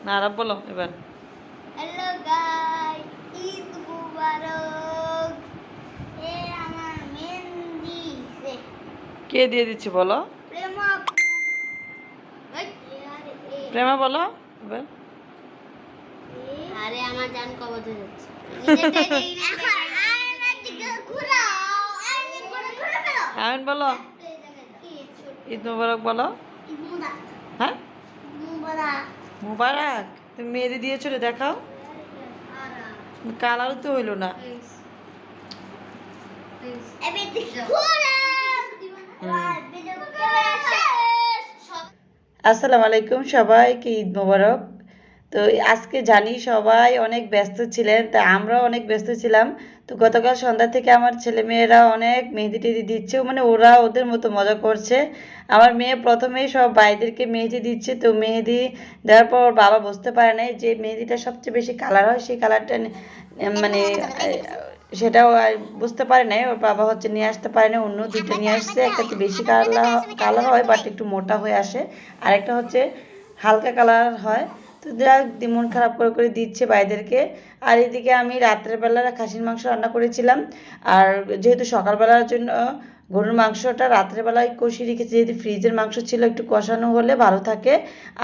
না আরব বলো এবার। হ্যালো গাইস, ঈদ মুবারক। এ আমার মেহেন্দি সে কে দিয়ে দিচ্ছে বলো? প্রেমা আপু। প্রেমা বলো এবার। আরে আমার জান কবজ হয়ে যাচ্ছে। নিজেরটাই দেখি না। এখন আয়নার দিকে ঘুরাও, আয়নার ঘুরে ঘুরে ফেলো। আমিন বলো। ঈদ মুবারক বলো। ঈদ মুবারক। হ্যাঁ, মুবারক। মুবারক। তুমি মেহেদি দিয়েছো রে, দেখাও। কালার তো হইলো না। এবার ঘুরাও। ভিডিও ক্যামেরা শেষ। আসসালামু আলাইকুম, সবাইকে ঈদ মোবারক। তো আজকে জানি সবাই অনেক ব্যস্ত ছিলেন, তা আমরাও অনেক ব্যস্ত ছিলাম। তো গতকাল সন্ধ্যা থেকে আমার ছেলেমেয়েরা অনেক মেহেদি টেহেদি দিচ্ছে, মানে ওরা ওদের মতো মজা করছে। আমার মেয়ে প্রথমেই সব ভাইদেরকে মেহেদি দিচ্ছে, তো মেহেদি দেওয়ার পর ওর বাবা বুঝতে পারে নাই যে মেহেদিটা সবচেয়ে বেশি কালার হয়, সেই কালারটা মানে সেটাও আর বুঝতে পারে নাই। ওর বাবা হচ্ছে নিয়ে আসতে পারে না, অন্য দুইটা নিয়ে আসছে। একটাতে বেশি কালার কালার হয় বাট একটু মোটা হয়ে আসে, আর একটা হচ্ছে হালকা কালার হয়। তো যাক, মন খারাপ করে করে দিচ্ছে ভাইদেরকে। আর এদিকে আমি রাত্রের বেলা খাসির মাংস রান্না করেছিলাম। আর যেহেতু সকালবেলার জন্য গরুর মাংসটা রাত্রেবেলায় কষিয়ে রেখেছি, যেহেতু ফ্রিজের মাংস ছিল, একটু কষানো হলে ভালো থাকে।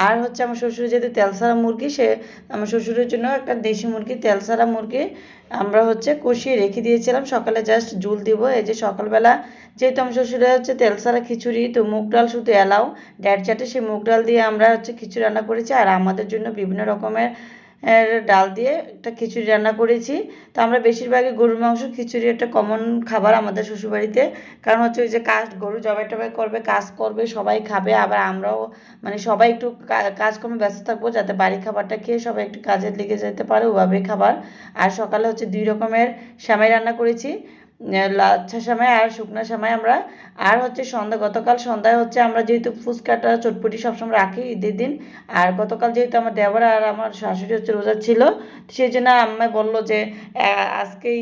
আর হচ্ছে আমার শ্বশুর যেহেতু তেলসারা মুরগি, সে আমার শ্বশুরের জন্য একটা দেশি মুরগি, তেলসারা মুরগি আমরা হচ্ছে কষিয়ে রেখে দিয়েছিলাম, সকালে জাস্ট ঝুল দিব। এই যে সকালবেলা যেহেতু আমার শ্বশুরের হচ্ছে তেলসারা খিচুড়ি, তো মুগ ডাল শুধু এলাও ড্যাড চাটে, সেই মুগ ডাল দিয়ে আমরা হচ্ছে খিচুড়ি রান্না করেছি। আর আমাদের জন্য বিভিন্ন রকমের ডাল দিয়ে একটা খিচুড়ি রান্না করেছি। তো আমরা বেশিরভাগই গরুর মাংস খিচুড়ি একটা কমন খাবার আমাদের শ্বশুরবাড়িতে। কারণ হচ্ছে ওই যে কাজ, গরু জবাই টবাই করবে, কাজ করবে, সবাই খাবে, আবার আমরাও মানে সবাই একটু কাজকর্মে ব্যস্ত থাকবো, যাতে বাড়ি খাবারটা খেয়ে সবাই একটু কাজে লেগে যেতে পারে, ওভাবে খাবার। আর সকালে হচ্ছে 2 রকমের সেমাই রান্না করেছি, লাচ্ছা সেমাই আর শুকনো সেমাই আমরা। আর হচ্ছে গতকাল সন্ধ্যায় হচ্ছে আমরা যেহেতু ফুচকাটা চটপটি সবসময় রাখি ঈদের দিন। আর গতকাল যেহেতু আমার দেওর আর আমার শাশুড়ি হচ্ছে রোজা ছিল, সেই জন্য আম্মা বললো যে আজকেই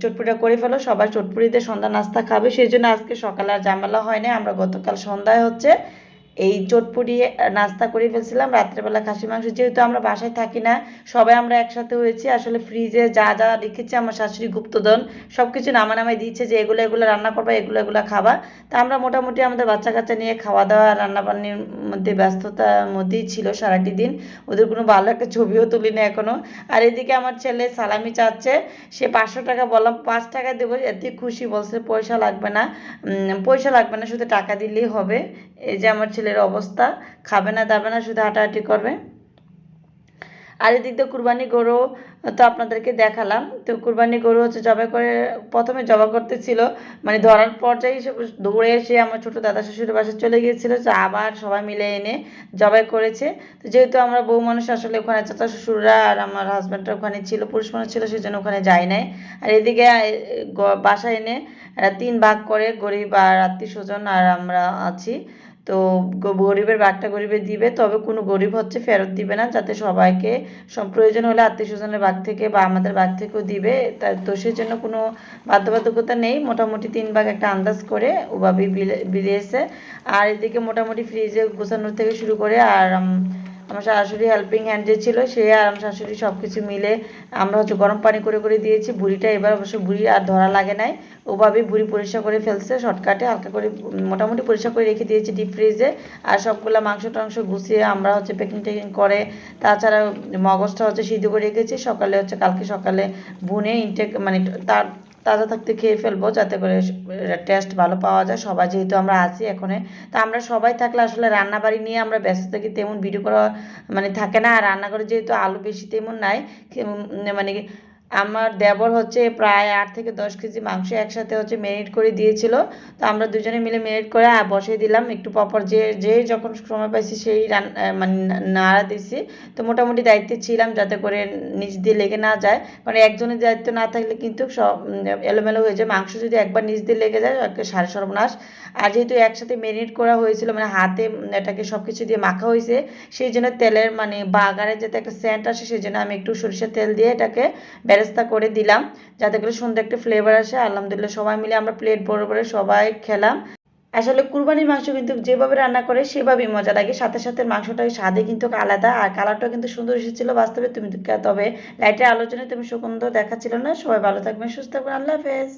চটপটিটা করে ফেলো, সবাই চটপটিতে সন্ধ্যা নাস্তা খাবে, সেই জন্য আজকে সকালে আর ঝামেলা হয় না। আমরা গতকাল সন্ধ্যায় হচ্ছে এই চটপটি নাস্তা করে ফেলছিলাম। রাত্রেবেলা খাসি মাংস, যেহেতু আমরা বাসায় থাকি না, সবাই আমরা একসাথে হয়েছি। আসলে ফ্রিজে যা যা রেখেছে আমার শাশুড়ি গুপ্তধন, সব কিছু নামানামাই দিচ্ছে যে এগুলো এগুলো রান্না করবা, এগুলো এগুলো খাবা। তা আমরা মোটামুটি আমাদের বাচ্চা কাচ্চা নিয়ে খাওয়া দাওয়া রান্নাবান্নির মধ্যে ব্যস্ততার মধ্যেই ছিল সারাটি দিন। ওদের কোনো ভালো একটা ছবিও তুলি না এখনো। আর এদিকে আমার ছেলে সালামি চাচ্ছে, সে 500 টাকা, বললাম 5 টাকা দেবো, এতে খুশি, বলছে পয়সা লাগবে না। পয়সা লাগবে না, শুধু টাকা দিলেই হবে। এই যে আমার ছেলের অবস্থা, খাবে না দাবে না, শুধু হাঁটাহাঁটি করবে। আর এদিক দিয়ে কুরবানি গরু তো আপনাদেরকে দেখালাম। তো কুরবানি গরু হচ্ছে জবাই করে, প্রথমে জবাই করতেছিল, মানে ধরার পর্যায়ে দৌড়ে এসে আমার ছোট দাদা শ্বশুরের বাসায় চলে গিয়েছিল, তো আবার সবাই মিলে এনে জবাই করেছে। তো যেহেতু আমরা বউ মানুষ, আসলে ওখানে চাচা শ্বশুররা আর আমার হাজব্যান্ডরা ওখানে ছিল, পুরুষ মানুষ ছিল, সেই জন্য ওখানে যায় নাই। আর এদিকে বাসায় এনে 3 ভাগ করে, গরিব আর আত্মীয় স্বজন আর আমরা আছি। তো গরিবের ভাগটা গরিবে দিবে, তবে কোনো গরিব হচ্ছে ফেরত দিবে না, যাতে সবাইকে প্রয়োজন হলে আত্মীয় স্বজনের ভাগ থেকে বা আমাদের ভাগ থেকেও দিবে। তো সেই জন্য কোনো বাধ্যবাধকতা নেই, মোটামুটি 3 ভাগ একটা আন্দাজ করে ওভাবেই বিলিয়েছে। আর এদিকে মোটামুটি ফ্রিজে গোছানোর থেকে শুরু করে, আর আমার শাশুড়ি হেল্পিং হ্যান্ড যে ছিল, সে আর আমার শাশুড়ি সব কিছু মিলে আমরা হচ্ছে গরম পানি করে করে দিয়েছি। বুড়িটা এবার অবশ্য বুড়ি আর ধরা লাগে নাই, ওভাবেই বুড়ি পরিষ্কার করে ফেলছে শর্টকাটে, হালকা করে মোটামুটি পরিষ্কার করে রেখে দিয়েছি ডিপ ফ্রিজে। আর সবগুলা মাংস টাংস গুছিয়ে আমরা হচ্ছে প্যাকিং ট্যাকিং করে, তাছাড়া মগজটা হচ্ছে সিদ্ধ করে রেখেছি, সকালে হচ্ছে কালকে সকালে ভুনে ইনটেক মানে তার তাজা থাকতে খেয়ে ফেলবো, যাতে করে টেস্ট ভালো পাওয়া যায়। সবাই যেহেতু আমরা আছি এখানে, তা আমরা সবাই থাকলে আসলে রান্নাবাড়ি নিয়ে আমরা ব্যস্ত থাকি, তেমন ভিডিও করা মানে থাকে না। আর রান্নাঘরে যেহেতু আলু বেশি তেমন নাই, মানে আমার দেবর হচ্ছে প্রায় 8 থেকে 10 কেজি মাংস একসাথে হচ্ছে ম্যারিনেট করে দিয়েছিল। তো আমরা দুজনে মিলে ম্যারিনেট করে বসিয়ে দিলাম, একটু পরপর যে যে যখন সময় পাইছি সেই মানে নাড়া দিছি। তো মোটামুটি দায়িত্বে ছিলাম, যাতে করে নিচ দিয়ে লেগে না যায়, কারণ একজনের দায়িত্ব না থাকলে কিন্তু সব এলোমেলো হয়ে যায়। মাংস যদি একবার নিচ দিয়ে লেগে যায়, সারে সর্বনাশ। আর যেহেতু একসাথে ম্যারিনেট করা হয়েছিল, মানে হাতে এটাকে সব কিছু দিয়ে মাখা হয়েছে, সেই জন্য তেলের মানে বাগারের যাতে একটা সেন্ট আসে, সেই জন্য আমি একটু সরিষার তেল দিয়ে এটাকে বেরেস্তা করে দিলাম, যাতে করে সুন্দর একটা ফ্লেভার আসে। আলহামদুলিল্লাহ সবাই মিলে আমরা প্লেট ভরে ভরে সবাই খেলাম। আসলে কুরবানির মাংস কিন্তু যেভাবে রান্না করে সেভাবেই মজা লাগে, সাথে সাথে মাংসটার স্বাদে কিন্তু আলাদা, আর কালারটাও কিন্তু সুন্দর এসেছিল বাস্তবে। তবে লাইটের আলোচনায় তুমি সুন্দর দেখাচ্ছিল না। সবাই ভালো থাকবেন, সুস্থ থাকবেন, আল্লাহ হাফেজ।